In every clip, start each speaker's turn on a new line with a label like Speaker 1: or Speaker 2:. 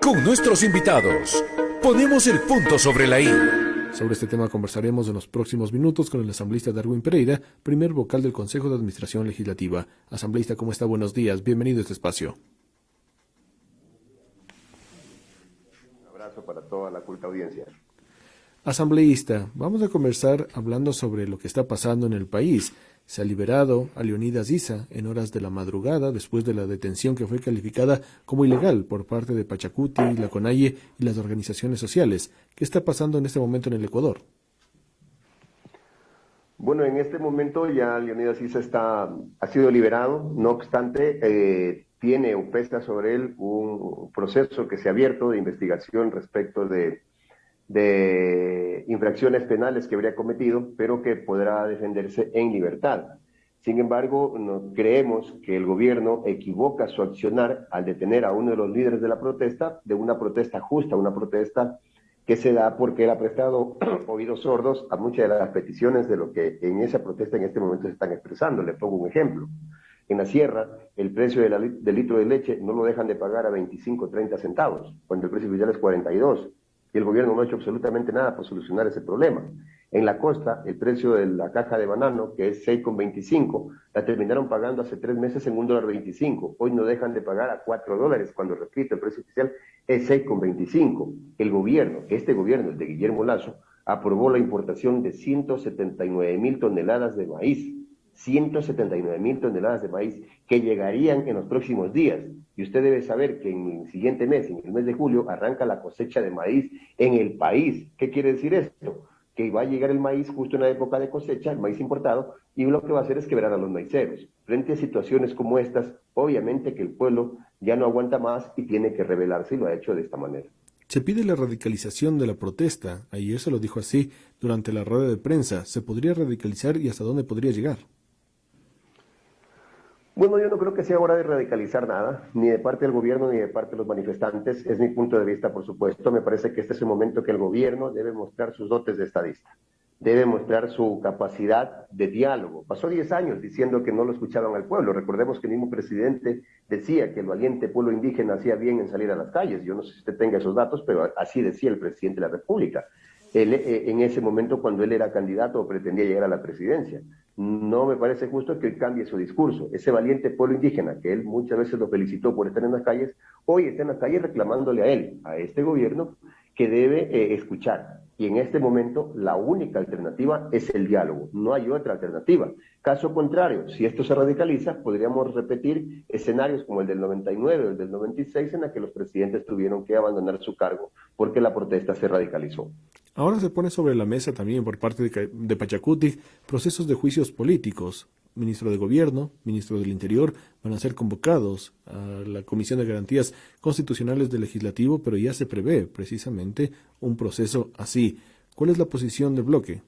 Speaker 1: Con nuestros invitados, ponemos el punto sobre la I.
Speaker 2: Sobre este tema conversaremos en los próximos minutos con el asambleísta Darwin Pereira, primer vocal del Consejo de Administración Legislativa. Asambleísta, ¿cómo está? Buenos días. Bienvenido a este espacio.
Speaker 3: Un abrazo para toda la culta audiencia.
Speaker 2: Asambleísta, vamos a conversar hablando sobre lo que está pasando en el país. Se ha liberado a Leonidas Issa en horas de la madrugada después de la detención que fue calificada como ilegal por parte de Pachacuti, la CONAIE y las organizaciones sociales. ¿Qué está pasando en este momento en el Ecuador?
Speaker 3: Bueno, en este momento ya Leonidas Issa ha sido liberado, no obstante, tiene o pesa sobre él un proceso que se ha abierto de investigación respecto de infracciones penales que habría cometido, pero que podrá defenderse en libertad. Sin embargo, creemos que el gobierno equivoca su accionar al detener a uno de los líderes de la protesta, de una protesta justa, una protesta que se da porque él ha prestado oídos sordos a muchas de las peticiones de lo que en esa protesta en este momento se están expresando. Le pongo un ejemplo. En la sierra, el precio del litro de leche no lo dejan de pagar a 25 o 30 centavos, cuando el precio oficial es 42. Y el gobierno no ha hecho absolutamente nada para solucionar ese problema. En la costa, el precio de la caja de banano, que es 6,25, la terminaron pagando hace 3 meses en $1.25. Hoy no dejan de pagar a $4, cuando, repito, el precio oficial es 6,25. El gobierno, este gobierno, el de Guillermo Lasso, aprobó la importación de 179,000 toneladas de maíz. 179,000 toneladas de maíz que llegarían en los próximos días. Y usted debe saber que en el siguiente mes, en el mes de julio, arranca la cosecha de maíz en el país. ¿Qué quiere decir esto? Que va a llegar el maíz justo en la época de cosecha, el maíz importado, y lo que va a hacer es quebrar a los maiceros. Frente a situaciones como estas, obviamente que el pueblo ya no aguanta más y tiene que rebelarse, y lo ha hecho de esta manera.
Speaker 2: Se pide la radicalización de la protesta. Ayer se lo dijo así durante la rueda de prensa. ¿Se podría radicalizar y hasta dónde podría llegar?
Speaker 3: Bueno, yo no creo que sea hora de radicalizar nada, ni de parte del gobierno ni de parte de los manifestantes. Es mi punto de vista, por supuesto. Me parece que este es el momento que el gobierno debe mostrar sus dotes de estadista, debe mostrar su capacidad de diálogo. Pasó 10 años diciendo que no lo escuchaban al pueblo. Recordemos que el mismo presidente decía que el valiente pueblo indígena hacía bien en salir a las calles. Yo no sé si usted tenga esos datos, pero así decía el presidente de la República. En ese momento, cuando él era candidato o pretendía llegar a la presidencia. No me parece justo que él cambie su discurso. Ese valiente pueblo indígena, que él muchas veces lo felicitó por estar en las calles, hoy está en las calles reclamándole a él, a este gobierno, que debe escuchar. Y en este momento la única alternativa es el diálogo, no hay otra alternativa. Caso contrario, si esto se radicaliza, podríamos repetir escenarios como el del 99 o el del 96, en la que los presidentes tuvieron que abandonar su cargo porque la protesta se radicalizó.
Speaker 2: Ahora se pone sobre la mesa también por parte de Pachacuti procesos de juicios políticos. Ministro de Gobierno, Ministro del Interior van a ser convocados a la Comisión de Garantías Constitucionales del Legislativo, pero ya se prevé precisamente un proceso así. ¿Cuál es la posición del bloque?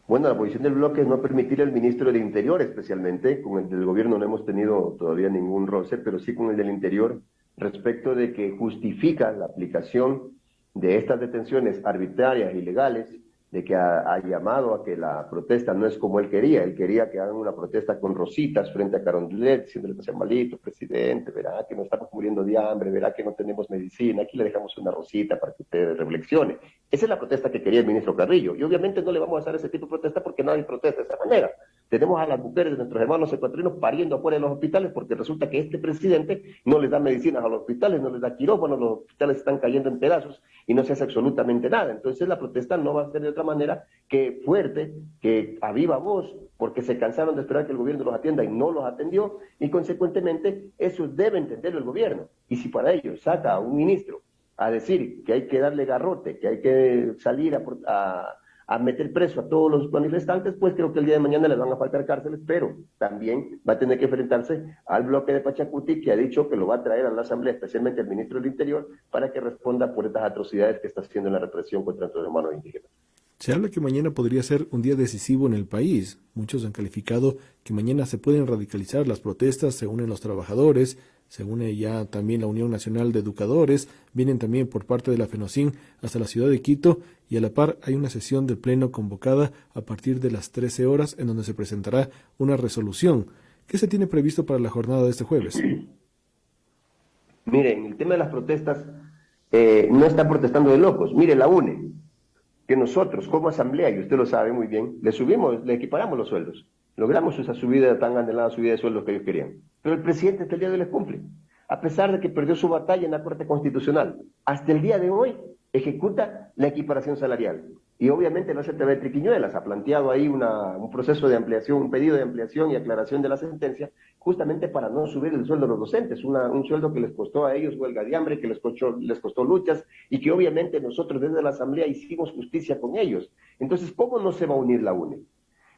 Speaker 3: Bueno, la posición del bloque es no permitir al ministro del Interior, especialmente. Con el del Gobierno no hemos tenido todavía ningún roce, pero sí con el del Interior, respecto de que justifica la aplicación de estas detenciones arbitrarias e ilegales, de que ha llamado a que la protesta no es como él quería que hagan una protesta con rositas frente a Carondelet, diciéndole que sea malito, presidente, verá que nos estamos muriendo de hambre, verá que no tenemos medicina, aquí le dejamos una rosita para que usted reflexione. Esa es la protesta que quería el ministro Carrillo, y obviamente no le vamos a hacer ese tipo de protesta porque nadie protesta de esa manera. Tenemos a las mujeres de nuestros hermanos ecuatorianos pariendo afuera de los hospitales porque resulta que este presidente no les da medicinas a los hospitales, no les da quirófanos, los hospitales están cayendo en pedazos y no se hace absolutamente nada. Entonces la protesta no va a ser de otra manera que fuerte, que a viva voz, porque se cansaron de esperar que el gobierno los atienda y no los atendió, y consecuentemente eso debe entenderlo el gobierno. Y si para ello saca a un ministro a decir que hay que darle garrote, que hay que salir a meter preso a todos los manifestantes, pues creo que el día de mañana les van a faltar cárceles, pero también va a tener que enfrentarse al bloque de Pachacuti, que ha dicho que lo va a traer a la Asamblea, especialmente el ministro del Interior, para que responda por estas atrocidades que está haciendo en la represión contra nuestros hermanos indígenas.
Speaker 2: Se habla que mañana podría ser un día decisivo en el país. Muchos han calificado que mañana se pueden radicalizar las protestas, se unen los trabajadores, se une ya también la Unión Nacional de Educadores, vienen también por parte de la FENOCIN hasta la ciudad de Quito, y a la par hay una sesión de pleno convocada a partir de las 13 horas en donde se presentará una resolución. ¿Qué se tiene previsto para la jornada de este jueves?
Speaker 3: Mire, en el tema de las protestas, no están protestando de locos. Mire, la UNE, que nosotros como asamblea, y usted lo sabe muy bien, le equiparamos los sueldos. Logramos esa subida, tan anhelada subida de sueldos que ellos querían. Pero el presidente hasta el día de hoy les cumple. A pesar de que perdió su batalla en la Corte Constitucional, hasta el día de hoy ejecuta la equiparación salarial. Y obviamente la CTV Triquiñuelas ha planteado ahí un proceso de ampliación, un pedido de ampliación y aclaración de la sentencia, justamente para no subir el sueldo de los docentes, un sueldo que les costó a ellos huelga de hambre, que les costó luchas, y que obviamente nosotros desde la Asamblea hicimos justicia con ellos. Entonces, ¿cómo no se va a unir la UNE?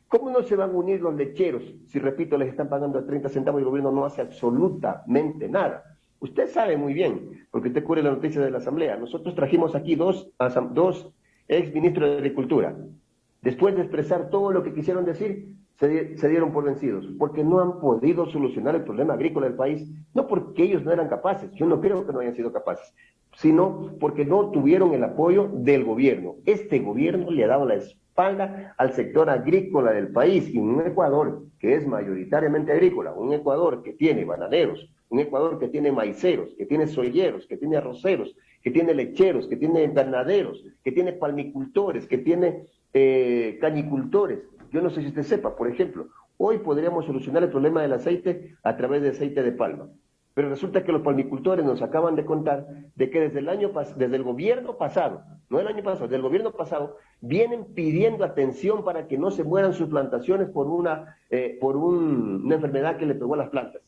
Speaker 3: ¿Cómo no se van a unir los lecheros si, repito, les están pagando a 30 centavos y el gobierno no hace absolutamente nada? Usted sabe muy bien, porque usted cubre la noticia de la Asamblea. Nosotros trajimos aquí dos ex ministros de Agricultura. Después de expresar todo lo que quisieron decir, se dieron por vencidos, porque no han podido solucionar el problema agrícola del país, no porque ellos no eran capaces, yo no creo que no hayan sido capaces, sino porque no tuvieron el apoyo del gobierno. Este gobierno le ha dado la espalda al sector agrícola del país, y un Ecuador que es mayoritariamente agrícola, un Ecuador que tiene bananeros, un Ecuador que tiene maiceros, que tiene soyeros, que tiene arroceros, que tiene lecheros, que tiene ganaderos, que tiene palmicultores, que tiene cañicultores. Yo no sé si usted sepa, por ejemplo, hoy podríamos solucionar el problema del aceite a través de aceite de palma. Pero resulta que los palmicultores nos acaban de contar de que desde el gobierno pasado, no el año pasado, del gobierno pasado, vienen pidiendo atención para que no se mueran sus plantaciones por una enfermedad que le pegó a las plantas.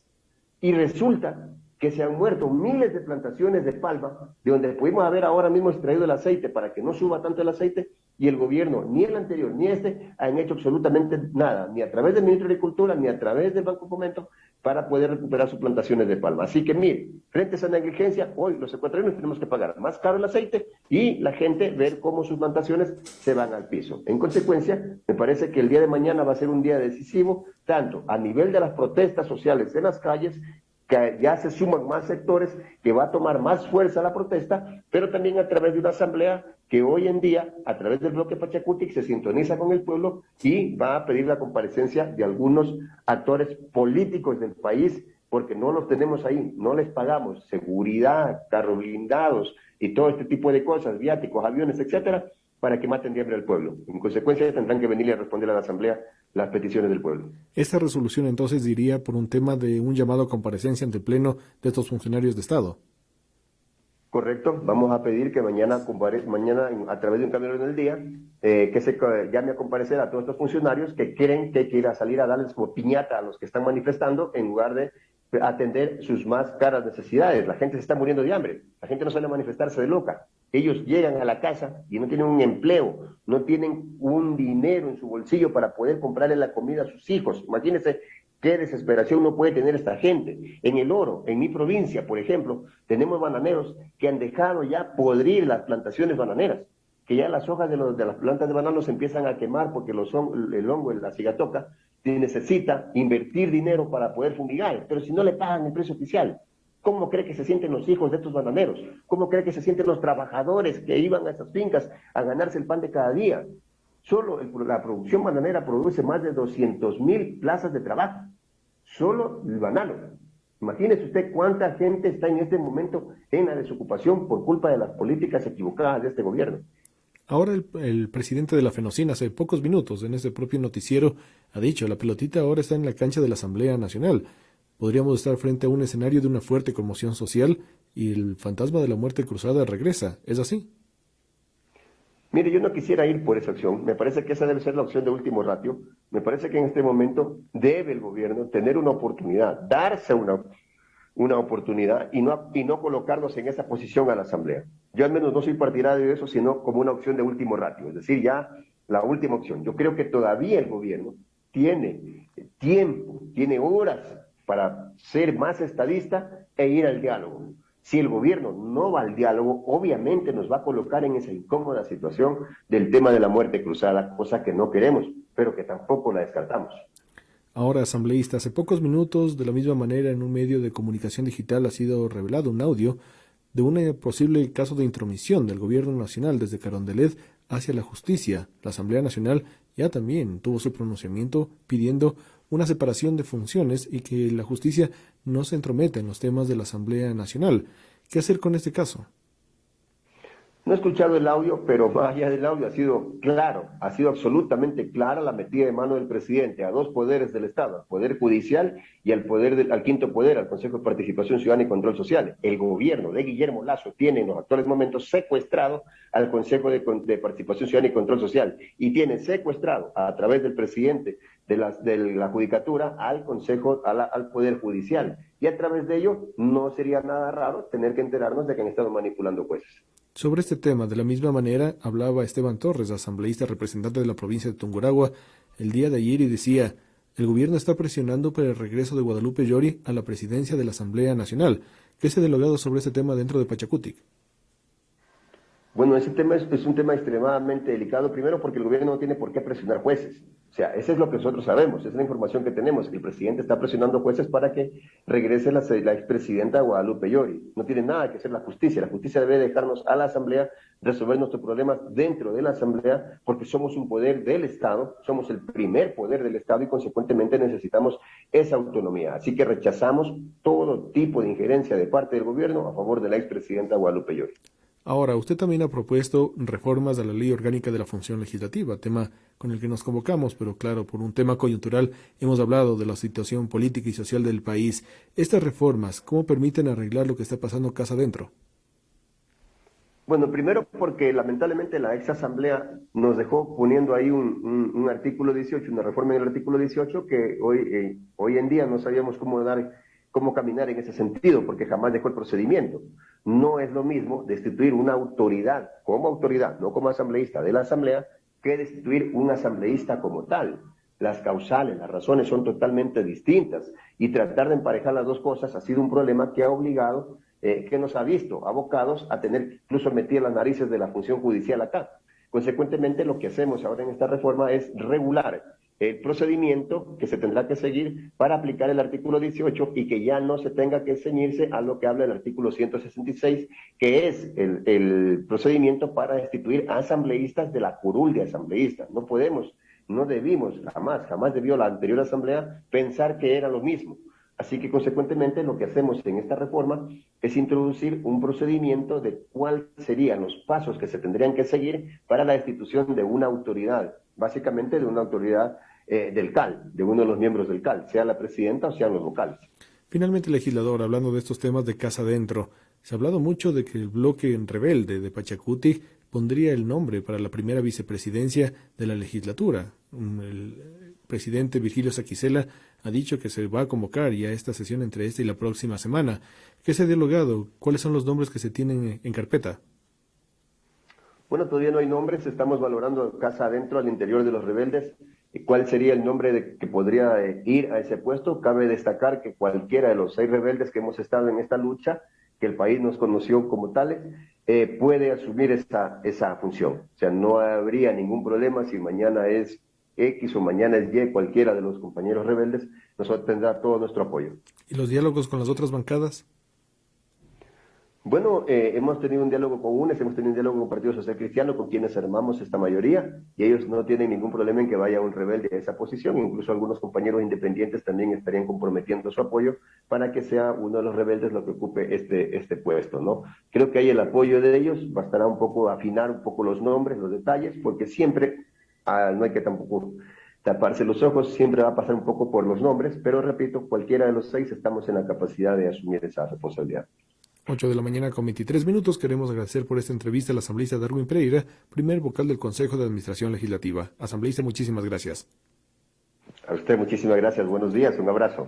Speaker 3: Y resulta que se han muerto miles de plantaciones de palma, de donde pudimos haber ahora mismo extraído el aceite para que no suba tanto el aceite, y el gobierno, ni el anterior ni este, han hecho absolutamente nada, ni a través del Ministro de Agricultura, ni a través del Banco Fomento, para poder recuperar sus plantaciones de palma. Así que mire, frente a esa negligencia, hoy los ecuatorianos tenemos que pagar más caro el aceite y la gente ver cómo sus plantaciones se van al piso. En consecuencia, me parece que el día de mañana va a ser un día decisivo, tanto a nivel de las protestas sociales en las calles, que ya se suman más sectores, que va a tomar más fuerza la protesta, pero también a través de una asamblea que hoy en día, a través del bloque Pachacutic, se sintoniza con el pueblo y va a pedir la comparecencia de algunos actores políticos del país, porque no los tenemos ahí, no les pagamos seguridad, carros blindados y todo este tipo de cosas, viáticos, aviones, etcétera, para que maten de hambre al pueblo. En consecuencia, tendrán que venir a responder a la asamblea las peticiones del pueblo.
Speaker 2: Esta resolución entonces diría por un tema de un llamado a comparecencia ante el Pleno de estos funcionarios de Estado.
Speaker 3: Correcto, vamos a pedir que mañana a través de un cambio en el día, que se llame a comparecer a todos estos funcionarios que quieren que quiera salir a darles como piñata a los que están manifestando en lugar de atender sus más caras necesidades. La gente se está muriendo de hambre, la gente no sale a manifestarse de loca. Ellos llegan a la casa y no tienen un empleo, no tienen un dinero en su bolsillo para poder comprarle la comida a sus hijos. Imagínense qué desesperación no puede tener esta gente. En El Oro, en mi provincia, por ejemplo, tenemos bananeros que han dejado ya podrir las plantaciones bananeras, que ya las hojas de las plantas de banano se empiezan a quemar porque el hongo, la cigatoca, necesita invertir dinero para poder fumigar, pero si no le pagan el precio oficial, ¿cómo cree que se sienten los hijos de estos bananeros? ¿Cómo cree que se sienten los trabajadores que iban a esas fincas a ganarse el pan de cada día? Solo la producción bananera produce más de 200,000 plazas de trabajo. Solo el banano. Imagínese usted cuánta gente está en este momento en la desocupación por culpa de las políticas equivocadas de este gobierno.
Speaker 2: Ahora el presidente de la FENOCIN hace pocos minutos en este propio noticiero ha dicho, la pelotita ahora está en la cancha de la Asamblea Nacional. Podríamos estar frente a un escenario de una fuerte conmoción social y el fantasma de la muerte cruzada regresa. ¿Es así?
Speaker 3: Mire, yo no quisiera ir por esa opción. Me parece que esa debe ser la opción de último ratio. Me parece que en este momento debe el gobierno tener una oportunidad, darse una oportunidad y no colocarnos en esa posición a la Asamblea. Yo al menos no soy partidario de eso, sino como una opción de último ratio, es decir, ya la última opción. Yo creo que todavía el gobierno tiene tiempo, tiene horas para ser más estadista e ir al diálogo. Si el gobierno no va al diálogo, obviamente nos va a colocar en esa incómoda situación del tema de la muerte cruzada, cosa que no queremos, pero que tampoco la descartamos.
Speaker 2: Ahora, asambleísta, hace pocos minutos, de la misma manera, en un medio de comunicación digital ha sido revelado un audio de un posible caso de intromisión del gobierno nacional desde Carondelet hacia la justicia. La Asamblea Nacional ya también tuvo su pronunciamiento pidiendo una separación de funciones y que la justicia no se entrometa en los temas de la Asamblea Nacional. ¿Qué hacer con este caso?
Speaker 3: No he escuchado el audio, pero más allá del audio ha sido claro, ha sido absolutamente clara la metida de mano del presidente a dos poderes del Estado, al Poder Judicial y al quinto poder, al Consejo de Participación Ciudadana y Control Social. El gobierno de Guillermo Lasso tiene en los actuales momentos secuestrado al Consejo de Participación Ciudadana y Control Social y tiene secuestrado a través del presidente de la Judicatura al Consejo, al Poder Judicial. Y a través de ello no sería nada raro tener que enterarnos de que han estado manipulando jueces.
Speaker 2: Sobre este tema, de la misma manera, hablaba Esteban Torres, asambleísta representante de la provincia de Tungurahua, el día de ayer y decía: el gobierno está presionando por el regreso de Guadalupe Llori a la presidencia de la Asamblea Nacional. ¿Qué se ha dialogado sobre este tema dentro de Pachacutic?
Speaker 3: Bueno, ese tema es un tema extremadamente delicado, primero porque el gobierno no tiene por qué presionar jueces. O sea, eso es lo que nosotros sabemos, esa es la información que tenemos, que el presidente está presionando jueces para que regrese la expresidenta Guadalupe Llori. No tiene nada que hacer la justicia debe dejarnos a la Asamblea resolver nuestros problemas dentro de la Asamblea, porque somos un poder del Estado, somos el primer poder del Estado y consecuentemente necesitamos esa autonomía. Así que rechazamos todo tipo de injerencia de parte del gobierno a favor de la expresidenta Guadalupe Llori.
Speaker 2: Ahora, usted también ha propuesto reformas a la Ley Orgánica de la Función Legislativa, tema con el que nos convocamos, pero claro, por un tema coyuntural hemos hablado de la situación política y social del país. Estas reformas, ¿cómo permiten arreglar lo que está pasando casa adentro?
Speaker 3: Bueno, primero porque lamentablemente la ex asamblea nos dejó poniendo ahí un artículo 18, una reforma en el artículo 18 que hoy en día no sabíamos cómo caminar en ese sentido, porque jamás dejó el procedimiento. No es lo mismo destituir una autoridad, no como asambleísta de la asamblea, que destituir un asambleísta como tal. Las causales, las razones son totalmente distintas y tratar de emparejar las dos cosas ha sido un problema que ha obligado, que nos ha visto abocados a tener incluso metidas las narices de la función judicial acá. Consecuentemente, lo que hacemos ahora en esta reforma es regular el procedimiento que se tendrá que seguir para aplicar el artículo 18 y que ya no se tenga que ceñirse a lo que habla el artículo 166, que es el procedimiento para destituir a asambleístas de la curul de asambleístas. No debimos, jamás debió la anterior asamblea pensar que era lo mismo. Así que, consecuentemente, lo que hacemos en esta reforma es introducir un procedimiento de cuáles serían los pasos que se tendrían que seguir para la destitución de una autoridad, básicamente de una autoridad del CAL, de uno de los miembros del CAL, sea la presidenta o sean los vocales.
Speaker 2: Finalmente, legislador, hablando de estos temas de casa adentro, se ha hablado mucho de que el bloque rebelde de Pachacutic pondría el nombre para la primera vicepresidencia de la legislatura. El presidente Virgilio Saquicela ha dicho que se va a convocar ya esta sesión entre esta y la próxima semana. ¿Qué se ha dialogado? ¿Cuáles son los nombres que se tienen en carpeta?
Speaker 3: Bueno, todavía no hay nombres, estamos valorando casa adentro al interior de los rebeldes. ¿Cuál sería el nombre que podría ir a ese puesto? Cabe destacar que cualquiera de los 6 rebeldes que hemos estado en esta lucha, que el país nos conoció como tales, puede asumir esa función. O sea, no habría ningún problema si mañana es X o mañana es Y, cualquiera de los compañeros rebeldes, nosotros tendrá todo nuestro apoyo.
Speaker 2: ¿Y los diálogos con las otras bancadas?
Speaker 3: Bueno, hemos tenido un diálogo con UNES, hemos tenido un diálogo con Partido Social Cristiano, con quienes armamos esta mayoría, y ellos no tienen ningún problema en que vaya un rebelde a esa posición. Incluso algunos compañeros independientes también estarían comprometiendo su apoyo para que sea uno de los rebeldes lo que ocupe este puesto, ¿no? Creo que hay el apoyo de ellos, bastará un poco afinar un poco los nombres, los detalles, porque siempre, no hay que tampoco taparse los ojos, siempre va a pasar un poco por los nombres, pero repito, cualquiera de los 6 estamos en la capacidad de asumir esa responsabilidad.
Speaker 2: 8 de la mañana con 23 minutos. Queremos agradecer por esta entrevista al asambleísta Darwin Pereira, primer vocal del Consejo de Administración Legislativa. Asambleísta, muchísimas gracias.
Speaker 3: A usted muchísimas gracias. Buenos días. Un abrazo.